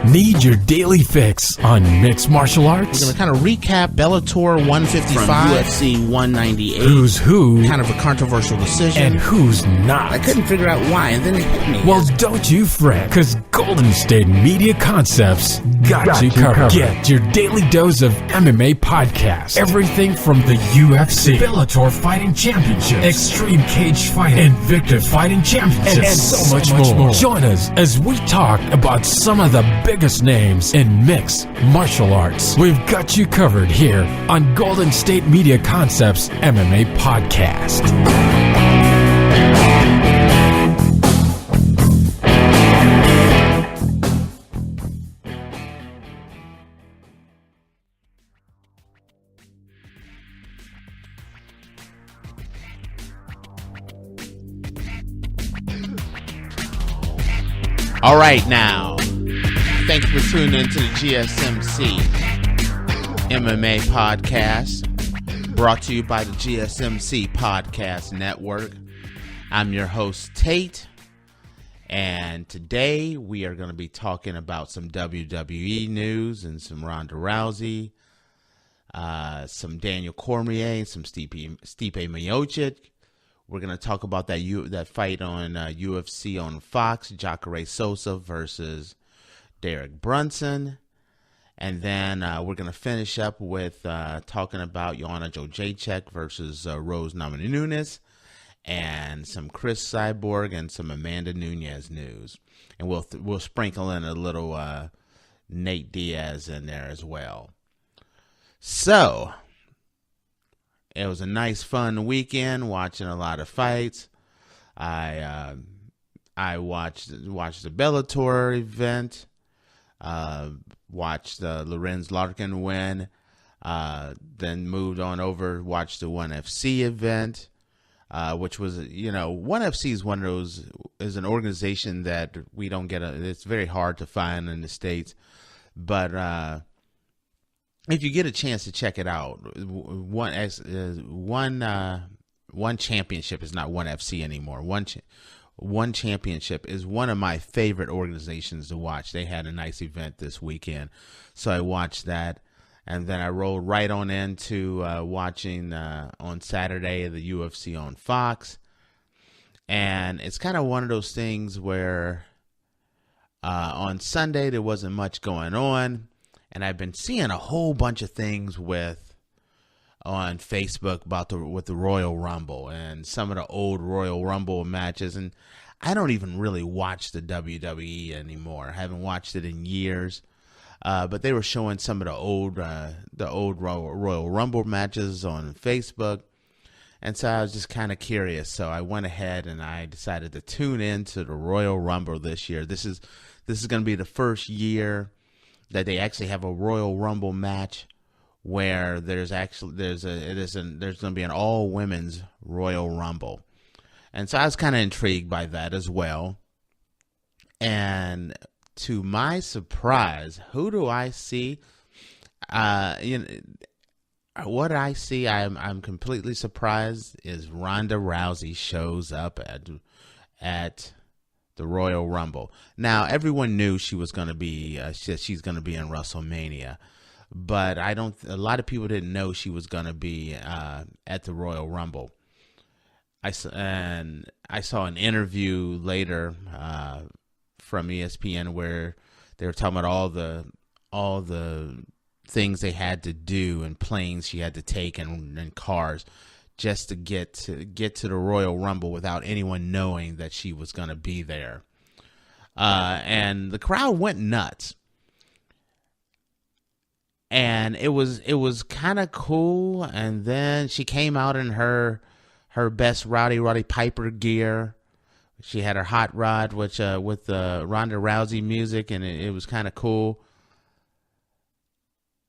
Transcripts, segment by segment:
Need your daily fix on mixed martial arts? We're going to kind of recap Bellator 155. From UFC 198. Who's who? Kind of a controversial decision. And who's not? I couldn't figure out why, and then it hit me. Well, don't you fret, because Golden State Media Concepts got you covered. Get your daily dose of MMA podcasts. Everything from the UFC, Bellator Fighting Championship, Extreme Cage Fighting, Invicta Fighting Championship, and so much more. Join us as we talk about some of the biggest names in mixed martial arts. We've got you covered here on Golden State Media Concepts MMA Podcast. All right, now, thank you for tuning into the GSMC MMA podcast, brought to you by the GSMC Podcast Network. I'm your host, Tate, and today we are going to be talking about some WWE news and some Ronda Rousey, some Daniel Cormier, and some Stipe Miocic. We're going to talk about that fight on UFC on Fox, Jacare Souza versus Derek Brunson. And then we're going to finish up with talking about Miocic versus Ronda Nunes, and some Chris Cyborg and some Amanda Nunes news. And we'll sprinkle in a little Nate Diaz in there as well. So it was a nice, fun weekend watching a lot of fights. I watched the Bellator event, watched Lorenz Larkin win, then moved on over, watched the ONE FC event, which was, ONE FC is one of those, is an organization that we don't get, it's very hard to find in the States, but if you get a chance to check it out, one championship is not ONE FC anymore. One championship is one of my favorite organizations to watch. They had a nice event this weekend, so I watched that, and then I rolled right on into watching on Saturday the UFC on Fox, and it's kind of one of those things where on Sunday there wasn't much going on. And I've been seeing a whole bunch of things on Facebook about with the Royal Rumble and some of the old Royal Rumble matches. And I don't even really watch the WWE anymore. I haven't watched it in years. But they were showing some of the old Royal Rumble matches on Facebook. And so I was just kind of curious. So I went ahead and I decided to tune into the Royal Rumble this year. This is going to be the first year that they actually have a Royal Rumble match where there's going to be an all women's Royal Rumble. And so I was kind of intrigued by that as well. And to my surprise, who do I see? What I see, I'm completely surprised, is Ronda Rousey shows up at the Royal Rumble. Now, everyone knew she was going to be, she's going to be in WrestleMania, but a lot of people didn't know she was going to be at the Royal Rumble. I saw an interview later from ESPN where they were talking about all the things they had to do and planes she had to take and cars just to get to the Royal Rumble without anyone knowing that she was going to be there. And the crowd went nuts. And it was kind of cool. And then she came out in her best Roddy Piper gear. She had her hot rod, which with the Ronda Rousey music, and it was kind of cool.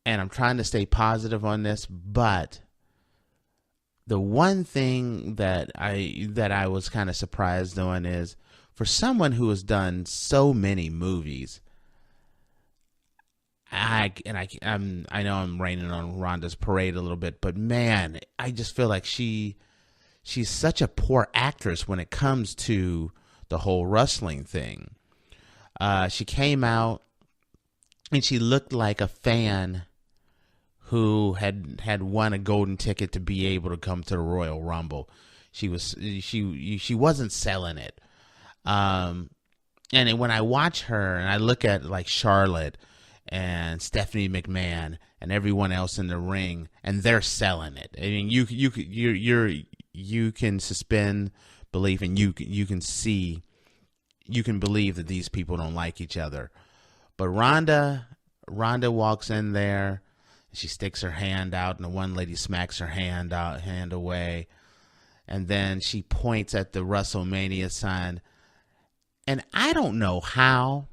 And I'm trying to stay positive on this, but the one thing that I was kind of surprised on is, for someone who has done so many movies, I know I'm raining on Ronda's parade a little bit, but man, I just feel like she's such a poor actress when it comes to the whole wrestling thing. She came out and she looked like a fan who had won a golden ticket to be able to come to the Royal Rumble. She wasn't selling it. And when I watch her and I look at like Charlotte and Stephanie McMahon and everyone else in the ring, and they're selling it. I mean, you can suspend belief, and you can believe that these people don't like each other. But Ronda walks in there. She sticks her hand out, and the one lady smacks her hand away. And then she points at the WrestleMania sign. And I don't know how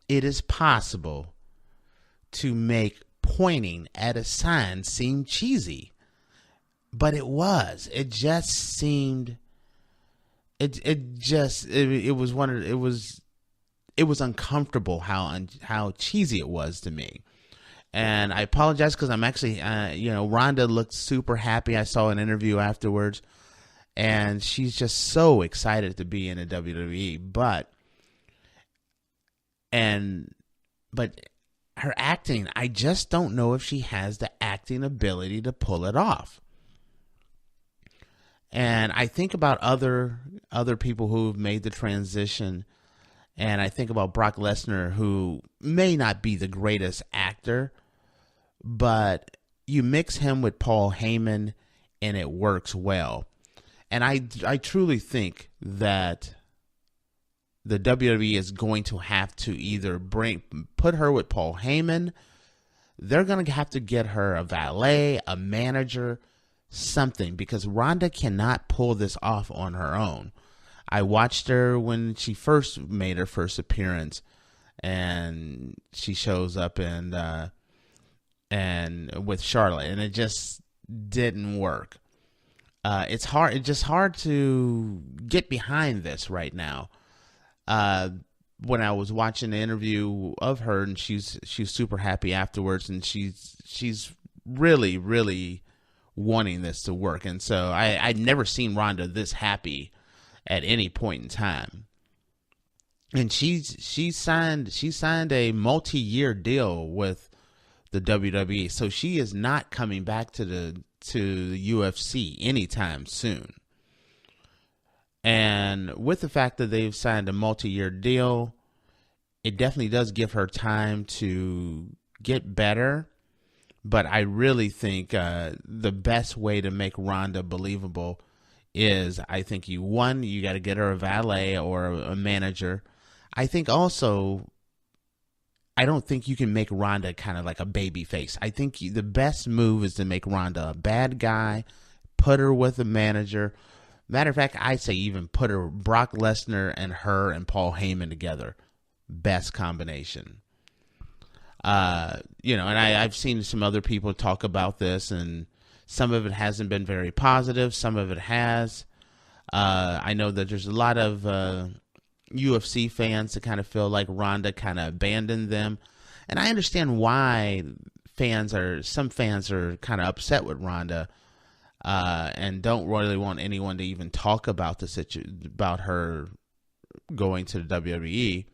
it is possible to make pointing at a sign seem cheesy. But it was. It just seemed. It was uncomfortable how cheesy it was to me. And I apologize because I'm actually, Ronda looked super happy. I saw an interview afterwards, and she's just so excited to be in the WWE. But her acting, I just don't know if she has the acting ability to pull it off. And I think about other people who've made the transition, and I think about Brock Lesnar, who may not be the greatest actor, but you mix him with Paul Heyman and it works well. And I truly think that the WWE is going to have to either put her with Paul Heyman. They're going to have to get her a valet, a manager, something, because Ronda cannot pull this off on her own. I watched her when she first made her first appearance, and she shows up and with Charlotte, and it just didn't work. It's hard. It's just hard to get behind this right now. When I was watching the interview of her, and she's super happy afterwards, and she's really, really wanting this to work. And so I'd never seen Ronda this happy at any point in time. And she signed a multi-year deal with the WWE, so she is not coming back to the UFC anytime soon. And with the fact that they've signed a multi-year deal, it definitely does give her time to get better. But I really think the best way to make Ronda believable is, I think you got to get her a valet or a manager. I think also, I don't think you can make Ronda kind of like a baby face. I think the best move is to make Ronda a bad guy, put her with a manager. Matter of fact, I say even put her, Brock Lesnar and her and Paul Heyman together. Best combination. And I've seen some other people talk about this, and some of it hasn't been very positive. Some of it has. I know that there's a lot of UFC fans that kind of feel like Ronda kind of abandoned them. And I understand why some fans are kind of upset with Ronda and don't really want anyone to even talk about about her going to the WWE.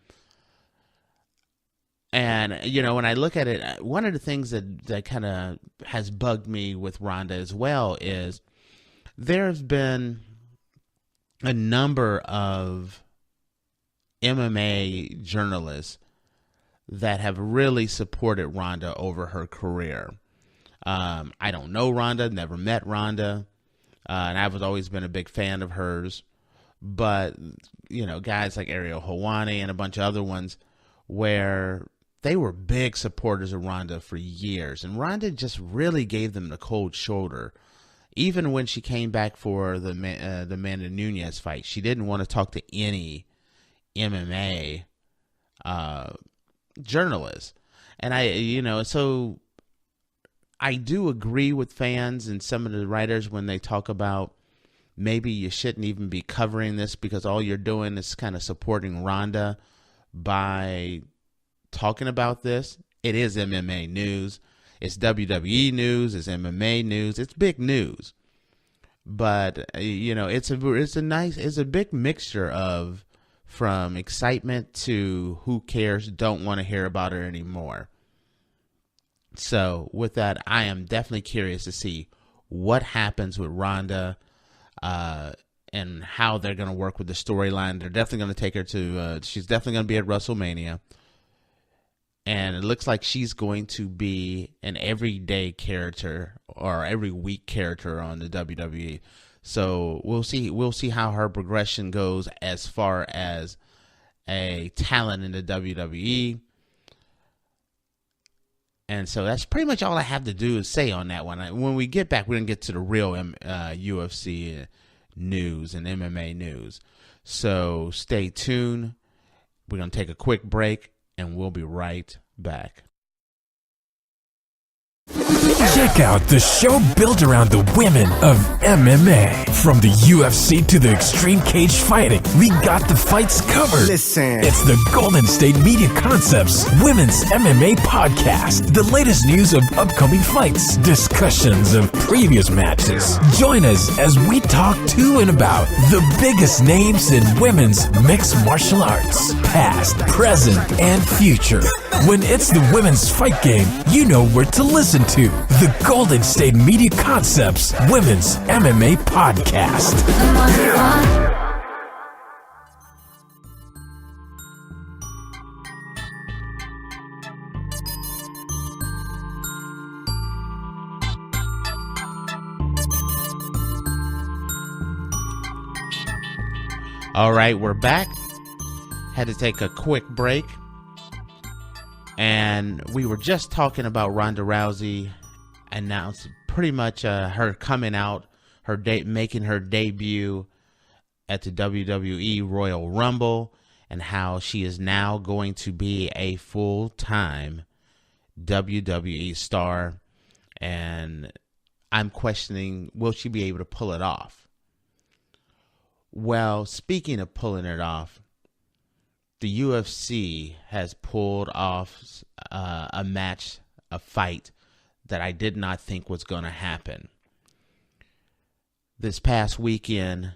And, when I look at it, one of the things that kind of has bugged me with Ronda as well is there's been a number of MMA journalists that have really supported Ronda over her career. I don't know Ronda, never met Ronda, and I've always been a big fan of hers. But, guys like Ariel Helwani and a bunch of other ones where they were big supporters of Ronda for years, and Ronda just really gave them the cold shoulder. Even when she came back for the Amanda Nunes fight, she didn't want to talk to any MMA journalist. And so I do agree with fans and some of the writers when they talk about maybe you shouldn't even be covering this because all you're doing is kind of supporting Ronda by talking about this. It is MMA news. It's WWE news. It's MMA news. It's big news. But it's a big mixture of from excitement to who cares, don't want to hear about it anymore. So with that, I am definitely curious to see what happens with Ronda and how they're going to work with the storyline. They're definitely going to take her to, she's definitely going to be at WrestleMania. And it looks like she's going to be an everyday character or every week character on the WWE. So we'll see how her progression goes as far as a talent in the WWE. And so that's pretty much all I have to do is say on that one. When we get back, we're going to get to the real UFC news and MMA news. So stay tuned. We're going to take a quick break, and we'll be right back. Check out the show built around the women of MMA. From the UFC to the extreme cage fighting, we got the fights covered. Listen. It's the Golden State Media Concepts Women's MMA Podcast. The latest news of upcoming fights, discussions of previous matches. Join us as we talk to and about the biggest names in women's mixed martial arts, past, present, and future. When it's the women's fight game, you know where to listen to. The Golden State Media Concepts Women's MMA Podcast. All right, we're back. Had to take a quick break. And we were just talking about Ronda Rousey announced pretty much her coming out, making her debut at the WWE Royal Rumble, and how she is now going to be a full-time WWE star. And I'm questioning, will she be able to pull it off? Well, speaking of pulling it off, the UFC has pulled off a fight that I did not think was going to happen. This past weekend,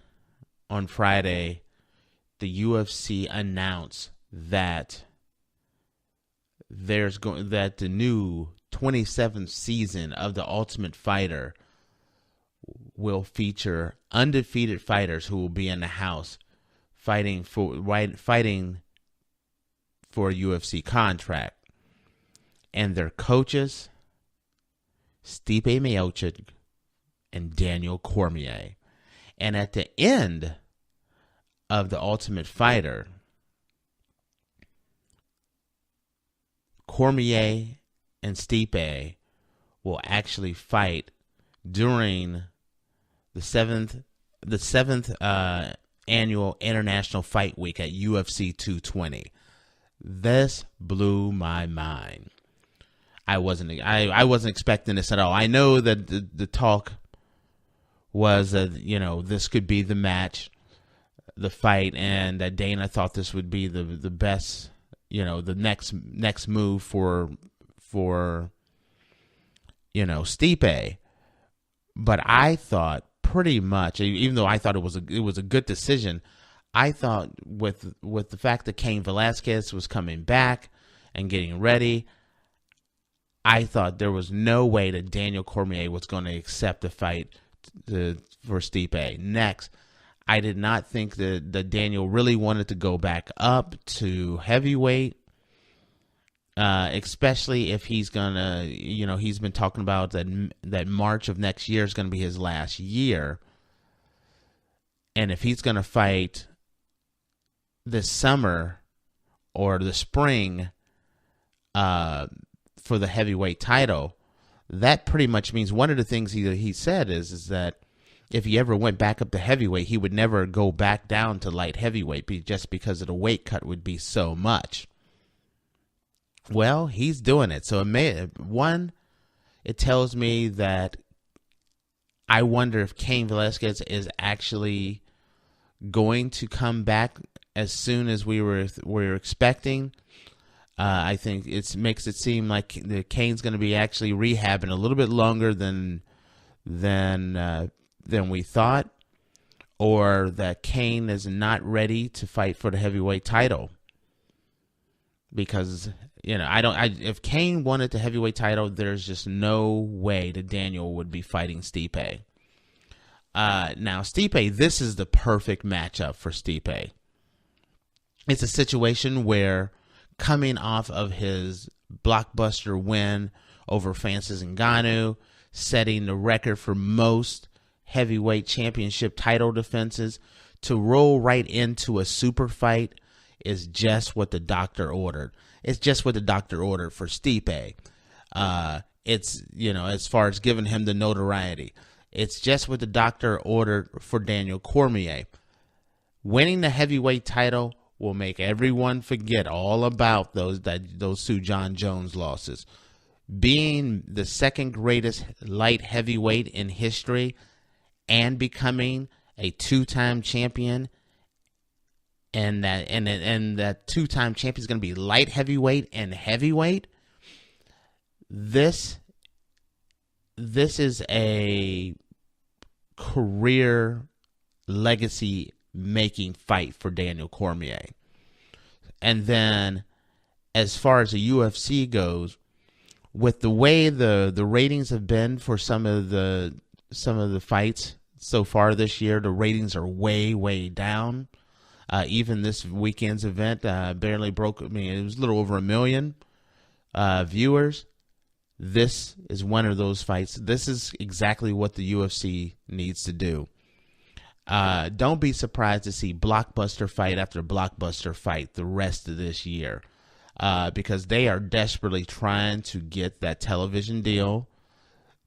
on Friday, the UFC announced that that the new 27th season of The Ultimate Fighter will feature undefeated fighters who will be in the house fighting for a UFC contract, and their coaches, Stipe Miocic and Daniel Cormier. And at the end of The Ultimate Fighter, Cormier and Stipe will actually fight during the seventh annual International Fight Week at UFC 220. This blew my mind. I wasn't expecting this at all. I know that the talk was that, this could be the match, the fight, and that Dana thought this would be the best, the next move for Stipe. But I thought pretty much, even though I thought it was a good decision, I thought with the fact that Cain Velasquez was coming back and getting ready, I thought there was no way that Daniel Cormier was going to accept the fight for Stipe. Next, I did not think that Daniel really wanted to go back up to heavyweight, especially if he's going to, he's been talking about that March of next year is going to be his last year. And if he's going to fight this summer or the spring for the heavyweight title, that pretty much means one of the things he said is that if he ever went back up to heavyweight, he would never go back down to light heavyweight just because of the weight cut would be so much. Well, he's doing it. So it tells me that I wonder if Cain Velasquez is actually going to come back as soon as we were expecting. I think it makes it seem like the Cain's going to be actually rehabbing a little bit longer than we thought, or that Cain is not ready to fight for the heavyweight title. because if Kane wanted the heavyweight title, there's just no way that Daniel would be fighting Stipe. Now Stipe, this is the perfect matchup for Stipe. It's a situation where, coming off of his blockbuster win over Francis Ngannou, setting the record for most heavyweight championship title defenses, to roll right into a super fight is just what the doctor ordered. It's just what the doctor ordered for Stipe. It's, as far as giving him the notoriety, it's just what the doctor ordered for Daniel Cormier. Winning the heavyweight title will make everyone forget all about those Sue John Jones losses. Being the second greatest light heavyweight in history and becoming a two-time champion, and that two-time champion is going to be light heavyweight and heavyweight. This is a career legacy making fight for Daniel Cormier. And then, as far as the UFC goes, with the way the ratings have been for some of the fights so far this year, the ratings are way down. Even this weekend's event barely broke. It was a little over 1 million viewers. This is one of those fights. This is exactly what the UFC needs to do. Don't be surprised to see blockbuster fight after blockbuster fight the rest of this year, because they are desperately trying to get that television deal.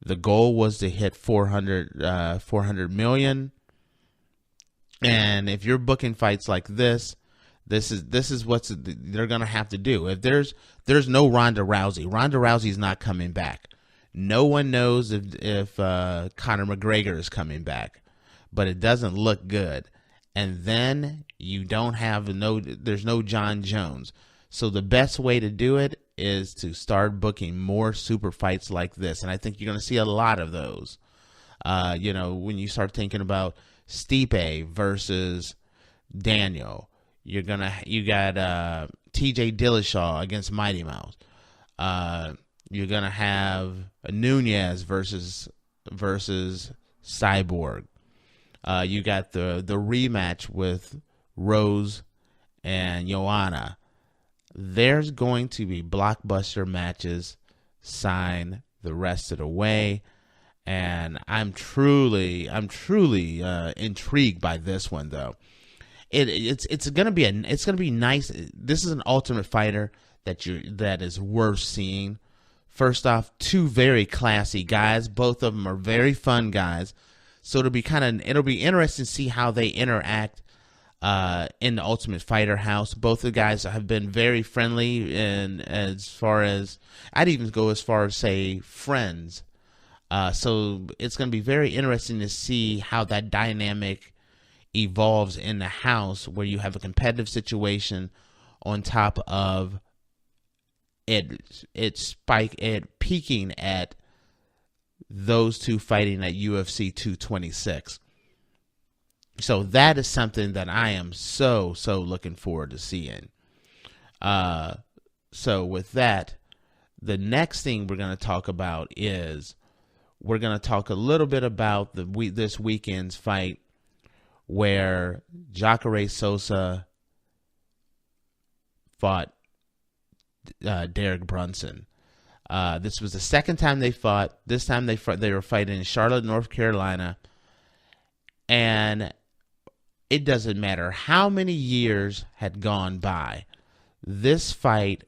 The goal was to hit 400 million. And if you're booking fights like this is what they're going to have to do. If there's no Ronda Rousey's not coming back. No one knows if Conor McGregor is coming back, but it doesn't look good. And then you don't have there's no John Jones. So the best way to do it is to start booking more super fights like this. And I think you're going to see a lot of those. When you start thinking about Stipe versus Daniel, you got TJ Dillashaw against Mighty Mouse. You're gonna have a Nunes versus Cyborg. You got the rematch with Rose and Joanna. There's going to be blockbuster matches signed the rest of the way. And I'm truly intrigued by this one, though. It's gonna be nice. This is an Ultimate Fighter that is worth seeing. First off, two very classy guys. Both of them are very fun guys. So it'll be interesting to see how they interact in the Ultimate Fighter house. Both the guys have been very friendly, and as far as I'd even go as far as say friends. So it's going to be very interesting to see how that dynamic evolves in the house, where you have a competitive situation on top of it peaking at those two fighting at UFC 226. So that is something that I am so looking forward to seeing. So with that, the next thing we're going to talk about is we're going to talk a little bit about this weekend's fight where Jacare Souza fought Derek Brunson. This was the second time they fought. This time they were fighting in Charlotte, North Carolina. And it doesn't matter how many years had gone by. This fight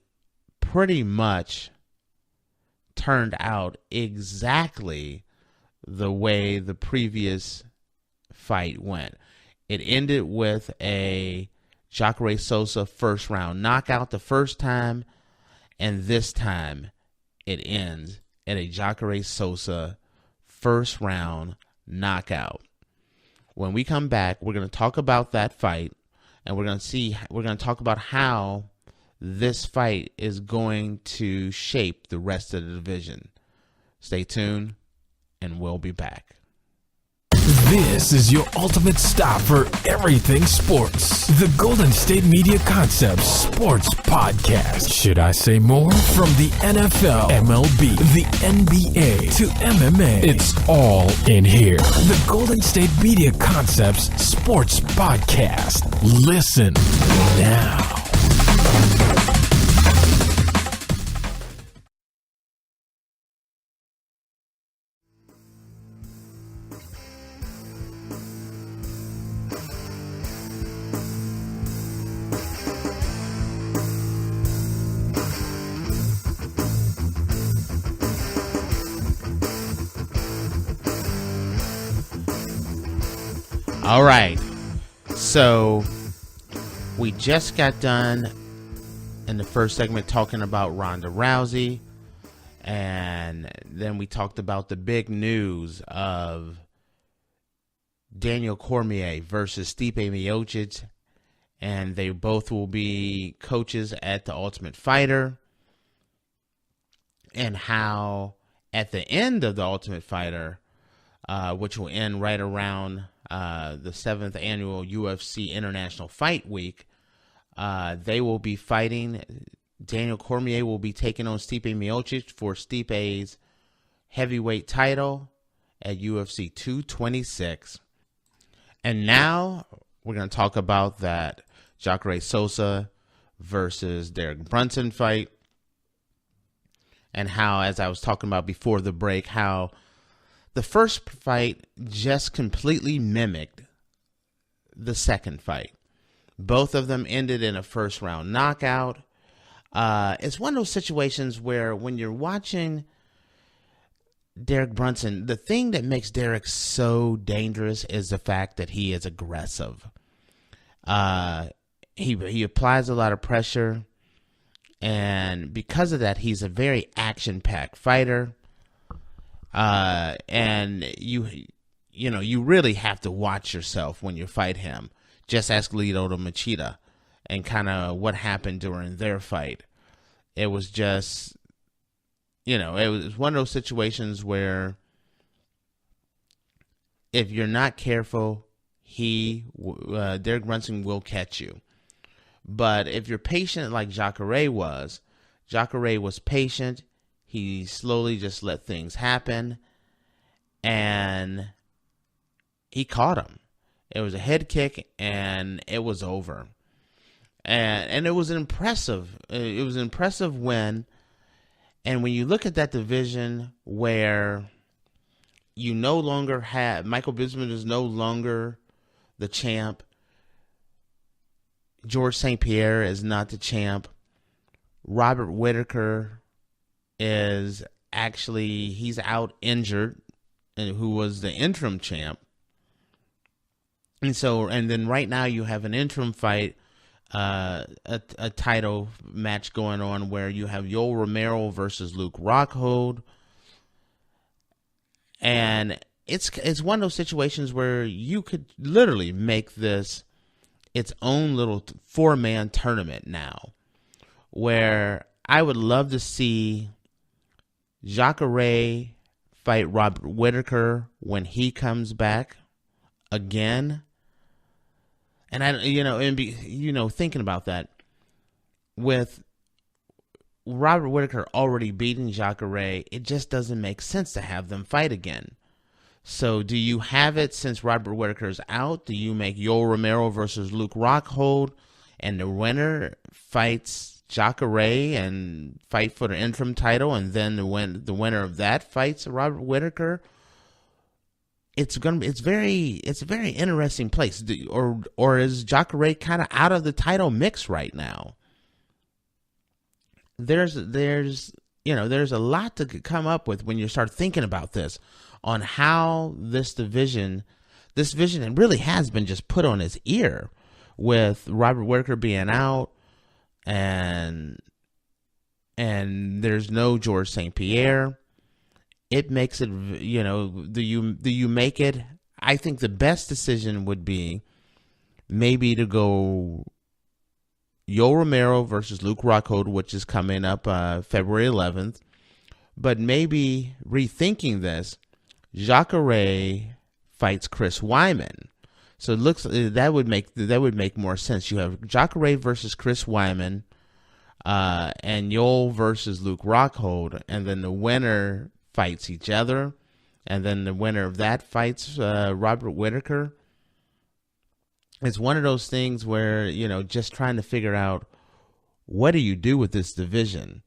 pretty much turned out exactly the way the previous fight went. It ended with a Jacare Souza first round knockout the first time, and this time it ends at a Jacare Souza first round knockout. When we come back, we're going to talk about that fight, and we're going to talk about how this fight is going to shape the rest of the division. Stay tuned, and we'll be back. This is your ultimate stop for everything sports. The Golden State Media Concepts Sports Podcast. Should I say more? From the NFL, MLB, the NBA to MMA, it's all in here. The Golden State Media Concepts Sports Podcast. Listen now. All right, so we just got done in the first segment talking about Ronda Rousey, and then we talked about the big news of Daniel Cormier versus Stipe Miocic, and they both will be coaches at the Ultimate Fighter, and how at the end of the Ultimate Fighter, which will end right around the 7th annual UFC International Fight Week, they will be fighting. Daniel Cormier will be taking on Stipe Miocic for Stipe's heavyweight title at UFC 226. And now we're going to talk about that Jacare Souza versus Derek Brunson fight, and how, as I was talking about before the break, how the first fight just completely mimicked the second fight. Both of them ended in a first round knockout. It's one of those situations where when you're watching Derek Brunson, the thing that makes Derek so dangerous is the fact that he is aggressive. He applies a lot of pressure, and because of that, he's a very action-packed fighter. And you really have to watch yourself when you fight him. Just ask Lito to Machida and kind of what happened during their fight. It was just, it was one of those situations where if you're not careful, Derek Brunson will catch you. But if you're patient like Jacare was patient. He slowly just let things happen, and he caught him. It was a head kick, and it was over. And it was impressive. It was an impressive win. And when you look at that division where you no longer have Michael Bisping is no longer the champ, George St. Pierre is not the champ, Robert Whittaker is actually, he's out injured, and who was the interim champ. And then right now you have an interim fight, a title match going on where you have Yoel Romero versus Rockhold. And it's one of those situations where you could literally make this its own little 4-man tournament now, where I would love to see Jacare fight Robert Whittaker when he comes back again. And thinking about that, with Robert Whittaker already beating Jacare, it just doesn't make sense to have them fight again. So do you have it since Robert Whittaker's out? Do you make Yoel Romero versus Rockhold, and the winner fights Jacare and fight for the interim title, and then the winner of that fights Robert Whittaker? It's a very interesting place. Or is Jacare kind of out of the title mix right now? There's a lot to come up with when you start thinking about this, on how this division really has been just put on its ear with Robert Whittaker being out. And there's no George St. Pierre. It makes it, do you make it? I think the best decision would be maybe to go Yoel Romero versus Rockhold, which is coming up February 11th. But maybe rethinking this, Jacare fights Chris Weidman. So it looks that would make more sense. You have Jacare versus Chris Weidman, and Yoel versus Luke Rockhold, and then the winner fights each other, and then the winner of that fights Robert Whittaker. It's one of those things where, just trying to figure out what do you do with this division,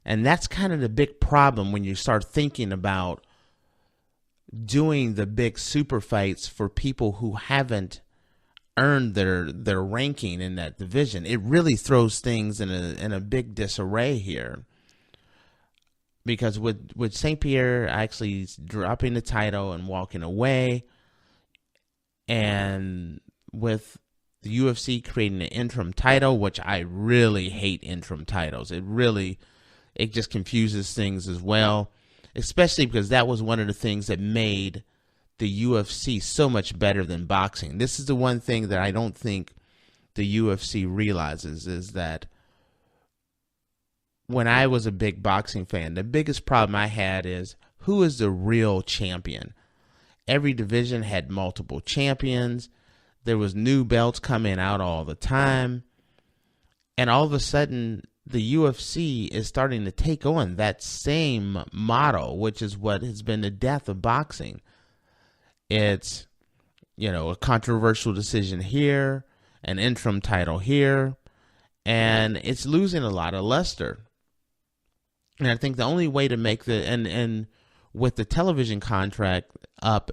and that's kind of the big problem when you start thinking about doing the big super fights for people who haven't earned their ranking in that division. It really throws things in a big disarray here, because with St. Pierre actually dropping the title and walking away, and with the UFC creating an interim title, which I really hate interim titles. It just confuses things as well. Especially because that was one of the things that made the UFC so much better than boxing. This is the one thing that I don't think the UFC realizes, is that when I was a big boxing fan, the biggest problem I had is, who is the real champion? Every division had multiple champions. There was new belts coming out all the time. And all of a sudden, the UFC is starting to take on that same model, which is what has been the death of boxing. It's, a controversial decision here, an interim title here, and it's losing a lot of luster. And I think the only way to make and with the television contract up,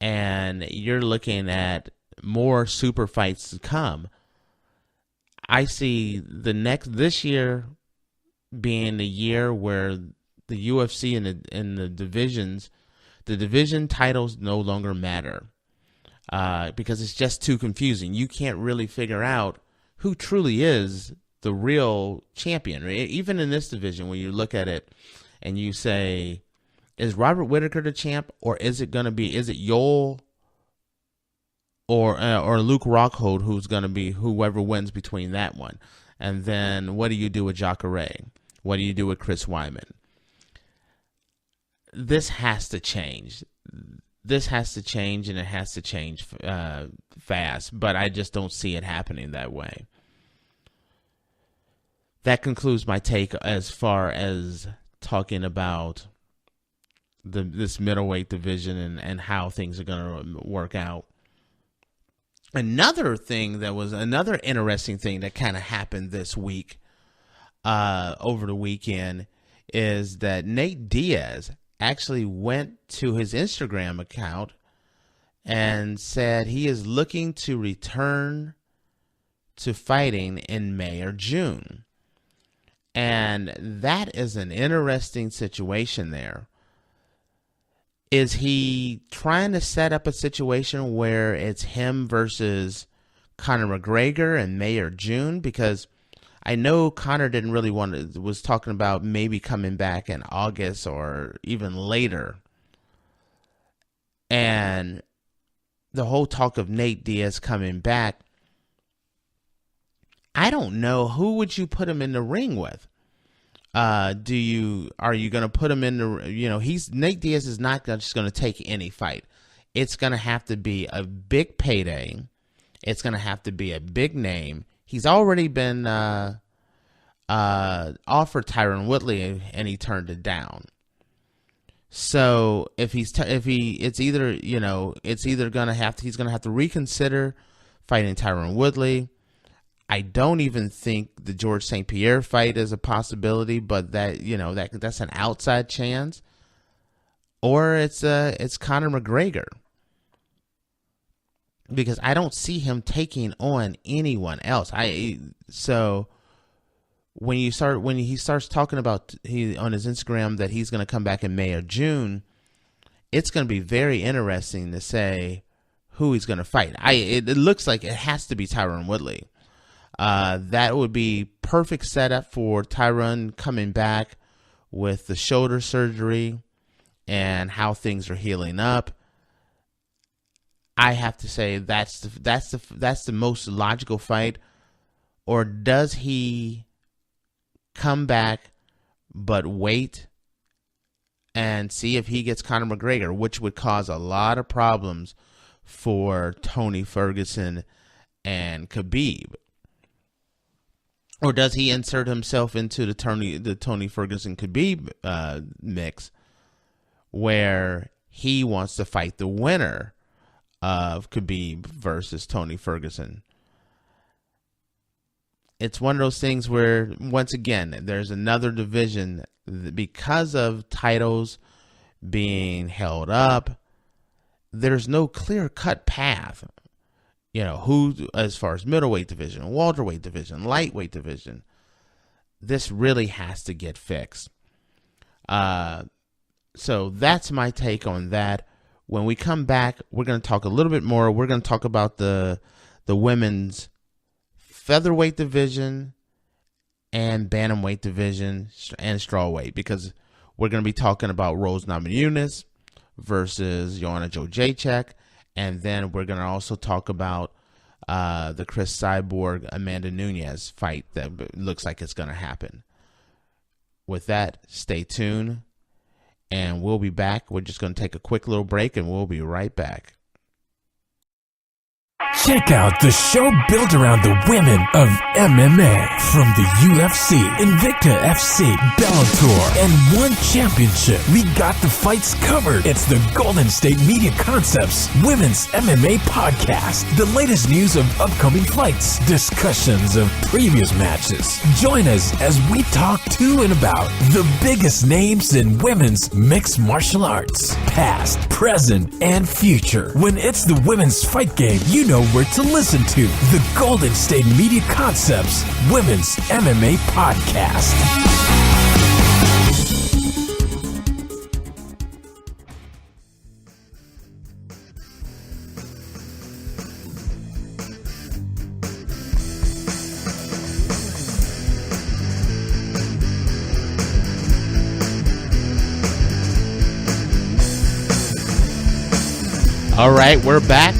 and you're looking at more super fights to come, I see this year being the year where the UFC and the divisions, the division titles no longer matter, because it's just too confusing. You can't really figure out who truly is the real champion. Even in this division, when you look at it and you say, is Robert Whittaker the champ, or is it Yoel or Luke Rockhold who's going to be whoever wins between that one? And then what do you do with Jacare? What do you do with Chris Weidman? This has to change. This has to change, and it has to change fast. But I just don't see it happening that way. That concludes my take as far as talking about this middleweight division and how things are going to work out. Another interesting thing that kind of happened this week, over the weekend, is that Nate Diaz actually went to his Instagram account and said he is looking to return to fighting in May or June. And that is an interesting situation there. Is he trying to set up a situation where it's him versus Conor McGregor in May or June? Because I know Conor didn't really was talking about maybe coming back in August or even later. And the whole talk of Nate Diaz coming back, I don't know, who would you put him in the ring with? Are you going to put him in the, Nate Diaz is not just going to take any fight. It's going to have to be a big payday. It's going to have to be a big name. He's already been offered Tyron Woodley, and he turned it down. So he's going to have to reconsider fighting Tyron Woodley. I don't even think the George St. Pierre fight is a possibility, but that's an outside chance. Or it's Conor McGregor, because I don't see him taking on anyone else. So when he starts talking about on his Instagram that he's going to come back in May or June, it's going to be very interesting to say who he's going to fight. It looks like it has to be Tyron Woodley. That would be perfect setup for Tyron coming back with the shoulder surgery and how things are healing up. I have to say that's the most logical fight. Or does he come back but wait and see if he gets Conor McGregor, which would cause a lot of problems for Tony Ferguson and Khabib. Or does he insert himself into the Tony Ferguson Khabib mix, where he wants to fight the winner of Khabib versus Tony Ferguson? It's one of those things where, once again, there's another division because of titles being held up. There's no clear-cut path. You know, who, as far as middleweight division, welterweight division, lightweight division, this really has to get fixed. So that's my take on that. When we come back, we're going to talk a little bit more. We're going to talk about the women's featherweight division and bantamweight division and strawweight, because we're going to be talking about Ronda Rousey versus Joanna Jędrzejczyk. And then we're going to also talk about the Chris Cyborg Amanda Nunes fight that looks like it's going to happen. With that, stay tuned, and we'll be back. We're just going to take a quick little break, and we'll be right back. Check out the show built around the women of MMA, from the UFC, Invicta FC, Bellator, and One Championship. We got the fights covered. It's the Golden State Media Concepts Women's MMA Podcast. The latest news of upcoming fights, discussions of previous matches. Join us as we talk to and about the biggest names in women's mixed martial arts, past, present, and future. When it's the women's fight game, you know where to listen to. The Golden State Media Concepts Women's MMA Podcast. All right, we're back.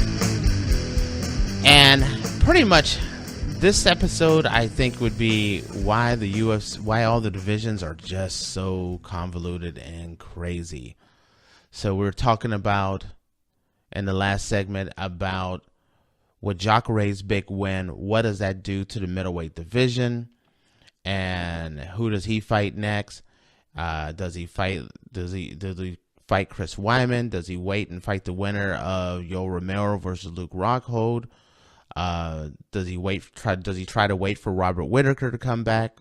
And pretty much this episode, I think, would be why the UFC, why all the divisions are just so convoluted and crazy. So we're talking about, in the last segment, about with Jacare's big win, what does that do to the middleweight division, and who does he fight next? Does he fight Chris Weidman? Does he wait and fight the winner of Yoel Romero versus Luke Rockhold? Does he try to wait for Robert Whittaker to come back?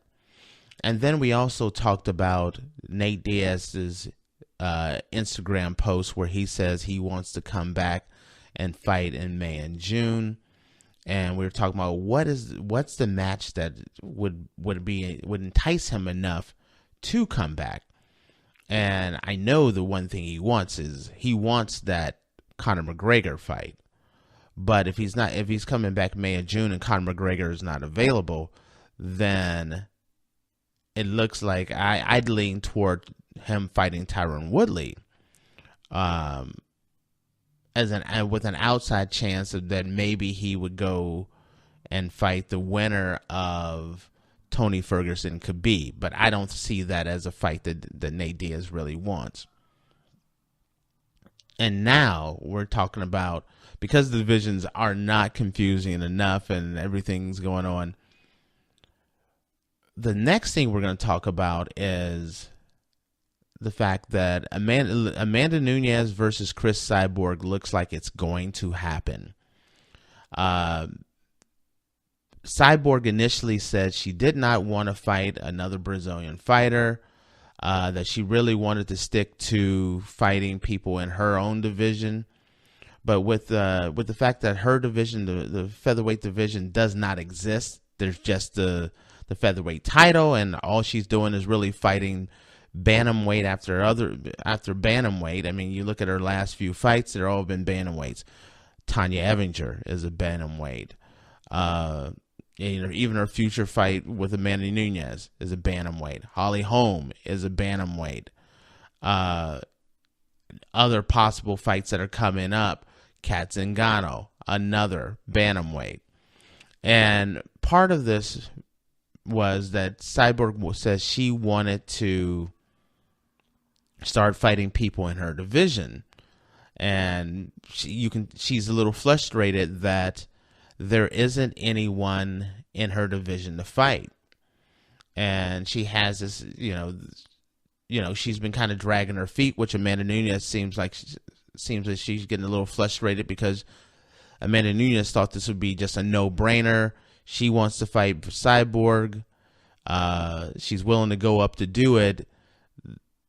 And then we also talked about Nate Diaz's Instagram post where he says he wants to come back and fight in May and June. And we were talking about what's the match that would entice him enough to come back. And I know the one thing he wants that Conor McGregor fight. But if he's coming back May and June and Conor McGregor is not available, then it looks like I'd lean toward him fighting Tyron Woodley, with an outside chance that maybe he would go and fight the winner of Tony Ferguson Khabib. But I don't see that as a fight that Nate Diaz really wants. And now we're talking about, because the divisions are not confusing enough and everything's going on, the next thing we're going to talk about is the fact that Amanda Nunes versus Chris Cyborg looks like it's going to happen. Cyborg initially said she did not want to fight another Brazilian fighter, that she really wanted to stick to fighting people in her own division. But with the fact that her division, the featherweight division, does not exist, there's just the featherweight title, and all she's doing is really fighting bantamweight after bantamweight. I mean, you look at her last few fights; they're all been bantamweights. Tanya Evinger is a bantamweight. Even her future fight with Amanda Nunes is a bantamweight. Holly Holm is a bantamweight. Other possible fights that are coming up: Kat Zingano, another bantamweight. And part of this was that Cyborg says she wanted to start fighting people in her division. And she's a little frustrated that there isn't anyone in her division to fight. And she has this, she's been kind of dragging her feet, which Amanda Nunes seems like she's getting a little frustrated because Amanda Nunes thought this would be just a no-brainer. She wants to fight Cyborg. She's willing to go up to do it.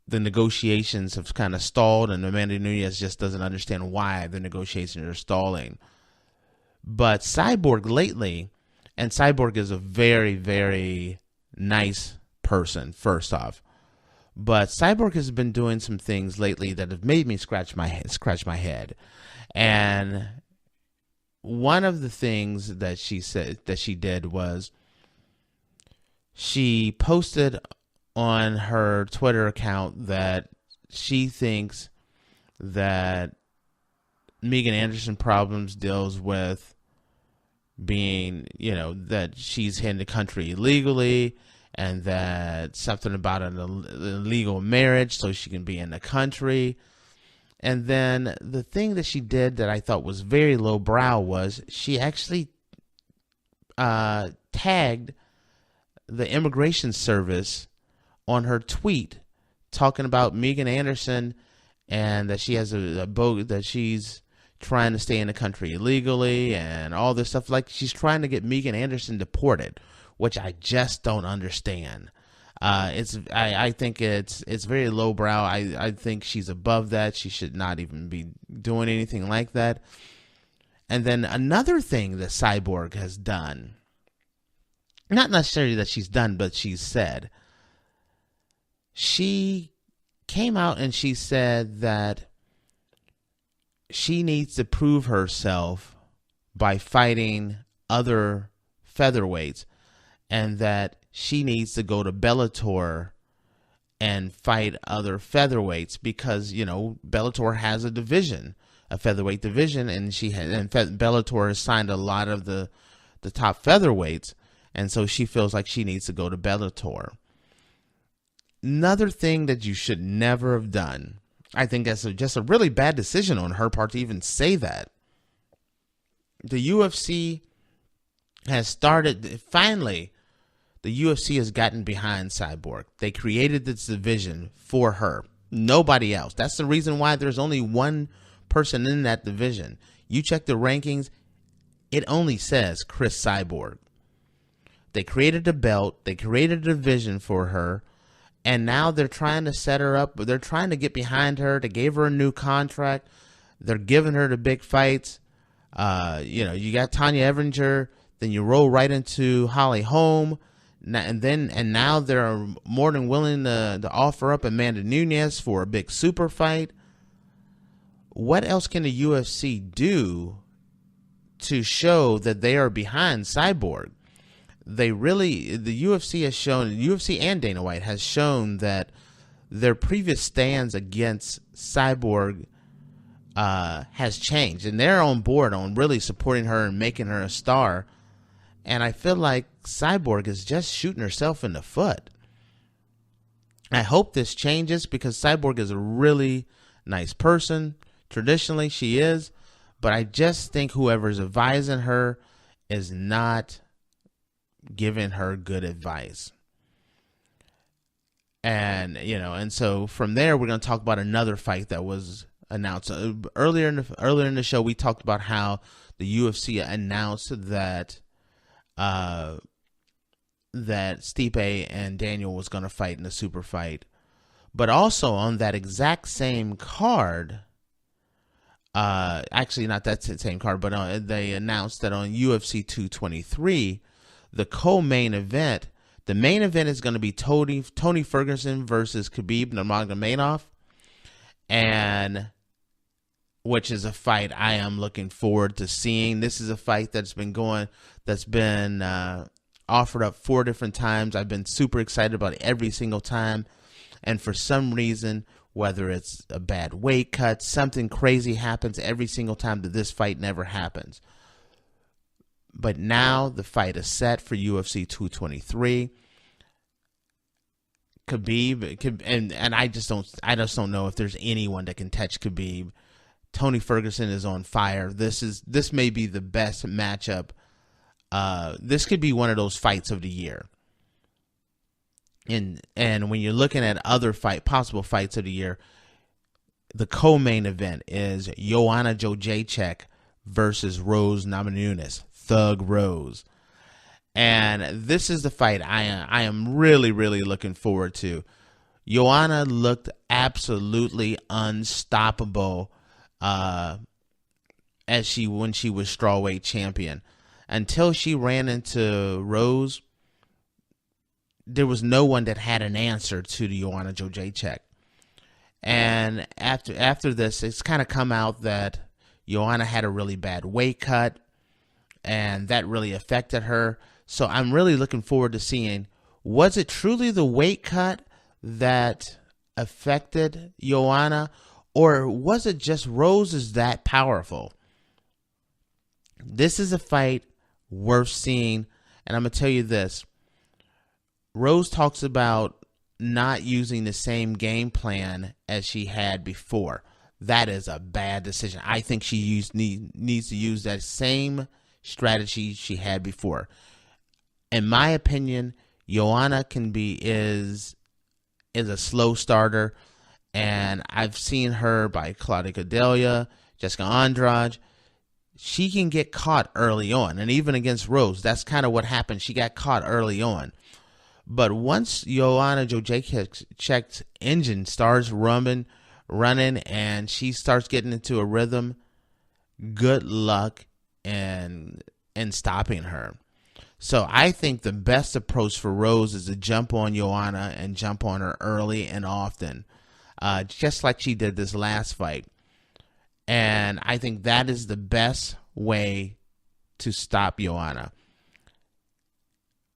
The negotiations have kind of stalled, and Amanda Nunes just doesn't understand why the negotiations are stalling. But Cyborg lately, and Cyborg is a very, very nice person, first off. But Cyborg has been doing some things lately that have made me scratch my head. And one of the things that she said that she did was she posted on her Twitter account that she thinks that Megan Anderson problems deals with being, that she's in the country illegally, and that something about an illegal marriage so she can be in the country. And then the thing that she did that I thought was very lowbrow was she actually tagged the immigration service on her tweet talking about Megan Anderson and that she has a boat, that she's trying to stay in the country illegally and all this stuff. Like, she's trying to get Megan Anderson deported, which I just don't understand. I think it's very lowbrow. I think she's above that. She should not even be doing anything like that. And then another thing that Cyborg has done, not necessarily that she's done, but she's said, she came out and she said that she needs to prove herself by fighting other featherweights, and that she needs to go to Bellator and fight other featherweights because, Bellator has a division, a featherweight division, and Bellator has signed a lot of the top featherweights, and so she feels like she needs to go to Bellator. Another thing that you should never have done, I think that's just a really bad decision on her part to even say that. The UFC has started, finally, the UFC has gotten behind Cyborg. They created this division for her, nobody else. That's the reason why there's only one person in that division. You check the rankings, it only says Chris Cyborg. They created a belt, they created a division for her, and now they're trying to set her up. They're trying to get behind her. They gave her a new contract. They're giving her the big fights. You got Tanya Evinger, then you roll right into Holly Holm, and now they're more than willing to offer up Amanda Nunes for a big super fight. What else can the UFC do to show that they are behind Cyborg? The UFC has shown, UFC and Dana White has shown that their previous stands against Cyborg has changed, and they're on board on really supporting her and making her a star. And I feel like Cyborg is just shooting herself in the foot. I hope this changes because Cyborg is a really nice person. Traditionally, she is. But I just think whoever's advising her is not giving her good advice. And, and so from there, we're going to talk about another fight that was announced. Earlier in the show, we talked about how the UFC announced that that Stipe and Daniel was going to fight in a super fight. But also on that exact same card, actually not that same card, but they announced that on UFC 223, the co-main event, the main event is going to be Tony Ferguson versus Khabib Nurmagomedov, and which is a fight I am looking forward to seeing. This is a fight that's been offered up 4 different times. I've been super excited about it every single time, and for some reason, whether it's a bad weight cut, something crazy happens every single time that this fight never happens. But now the fight is set for UFC 223. Khabib, and I just don't know if there's anyone that can touch Khabib. Tony Ferguson is on fire. This may be the best matchup. This could be one of those fights of the year. And when you're looking at other possible fights of the year, the co-main event is Joanna Jędrzejczyk versus Rose Namajunas, Thug Rose. And this is the fight I am really, really looking forward to. Joanna looked absolutely unstoppable when she was strawweight champion. Until she ran into Rose, there was no one that had an answer to the Joanna Jędrzejczyk. And after this, it's kind of come out that Joanna had a really bad weight cut, and that really affected her. So I'm really looking forward to seeing, was it truly the weight cut that affected Joanna, or was it just Rose is that powerful? This is a fight worth seeing, and I'm going to tell you this. Rose talks about not using the same game plan as she had before. That is a bad decision. I think she needs to use that same strategy she had before. In my opinion, Joanna is a slow starter, and I've seen her by Claudia Gadelha, Jessica Andrade. She can get caught early on, and even against Rose, that's kind of what happened. She got caught early on. But once Joanna Jędrzejczyk's engine starts running, and she starts getting into a rhythm, good luck in stopping her. So I think the best approach for Rose is to jump on Joanna and jump on her early and often, just like she did this last fight. And I think that is the best way to stop Joanna.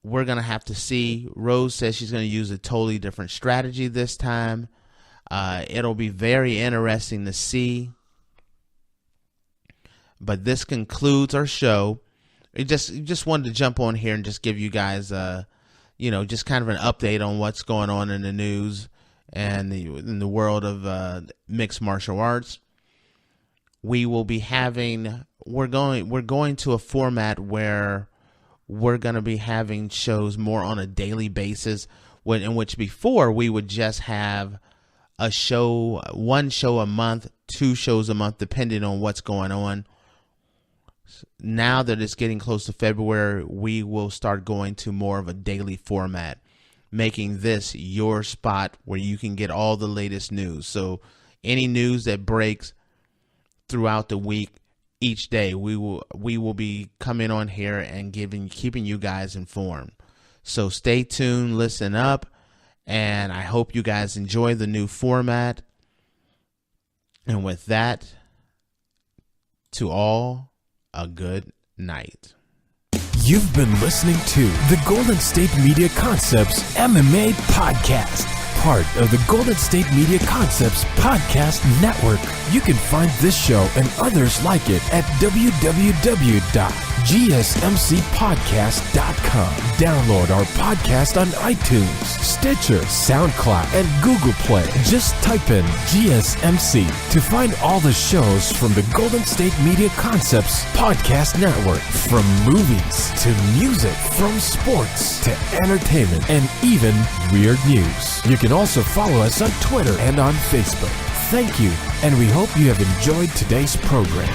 We're going to have to see. Rose says she's going to use a totally different strategy this time. It'll be very interesting to see. But this concludes our show. Just wanted to jump on here and just give you guys, just kind of an update on what's going on in the news and in the world of mixed martial arts. We will be we're going to a format where we're going to be having shows more on a daily basis, in which before we would just have a show, one show a month, 2 shows a month, depending on what's going on. Now that it's getting close to February, we will start going to more of a daily format, making this your spot where you can get all the latest news. So any news that breaks throughout the week, each day, we will be coming on here and keeping you guys informed. So stay tuned, listen up, and I hope you guys enjoy the new format. And with that, to all, a good night. You've been listening to the Golden State Media Concepts MMA Podcast, part of the Golden State Media Concepts Podcast Network. You can find this show and others like it at www.gsmcpodcast.com. Download our podcast on iTunes, Stitcher, SoundCloud, and Google Play. Just type in GSMC to find all the shows from the Golden State Media Concepts Podcast Network. From movies to music, from sports to entertainment, and even weird news. You can also follow us on Twitter and on Facebook. Thank you, and we hope you have enjoyed today's program.